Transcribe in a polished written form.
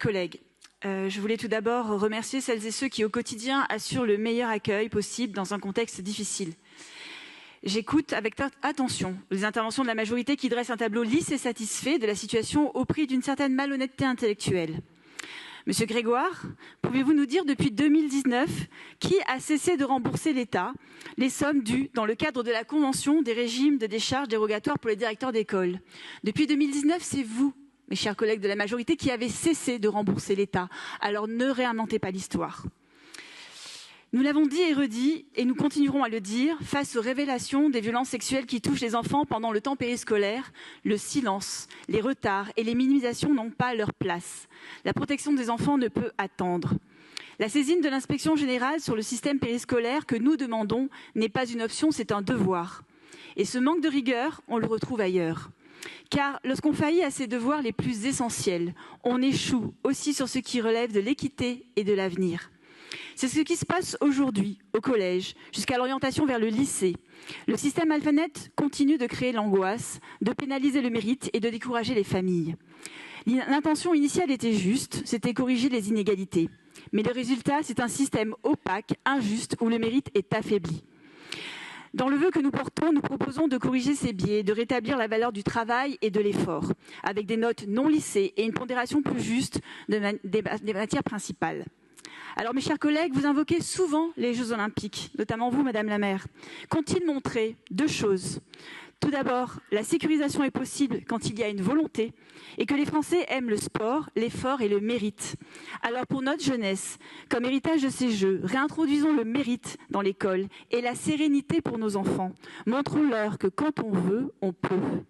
collègues, je voulais tout d'abord remercier celles et ceux qui, au quotidien, assurent le meilleur accueil possible dans un contexte difficile. J'écoute avec attention les interventions de la majorité qui dresse un tableau lisse et satisfait de la situation au prix d'une certaine malhonnêteté intellectuelle. Monsieur Grégoire, pouvez-vous nous dire depuis 2019 qui a cessé de rembourser l'État les sommes dues dans le cadre de la Convention des régimes de décharges dérogatoires pour les directeurs d'école? Depuis 2019, c'est vous, mes chers collègues de la majorité, qui avez cessé de rembourser l'État. Alors ne réinventez pas l'histoire. Nous l'avons dit et redit, et nous continuerons à le dire, face aux révélations des violences sexuelles qui touchent les enfants pendant le temps périscolaire, le silence, les retards et les minimisations n'ont pas leur place. La protection des enfants ne peut attendre. La saisine de l'inspection générale sur le système périscolaire que nous demandons n'est pas une option, c'est un devoir. Et ce manque de rigueur, on le retrouve ailleurs. Car lorsqu'on faillit à ses devoirs les plus essentiels, on échoue aussi sur ce qui relève de l'équité et de l'avenir. C'est ce qui se passe aujourd'hui au collège, jusqu'à l'orientation vers le lycée. Le système Alphanet continue de créer l'angoisse, de pénaliser le mérite et de décourager les familles. L'intention initiale était juste, c'était corriger les inégalités. Mais le résultat, c'est un système opaque, injuste, où le mérite est affaibli. Dans le vœu que nous portons, nous proposons de corriger ces biais, de rétablir la valeur du travail et de l'effort, avec des notes non lissées et une pondération plus juste des matières principales. Alors, mes chers collègues, vous invoquez souvent les Jeux Olympiques, notamment vous, Madame la maire. Qu'ont-ils montré? Deux choses. Tout d'abord, la sécurisation est possible quand il y a une volonté et que les Français aiment le sport, l'effort et le mérite. Alors, pour notre jeunesse, comme héritage de ces Jeux, réintroduisons le mérite dans l'école et la sérénité pour nos enfants. Montrons-leur que quand on veut, on peut.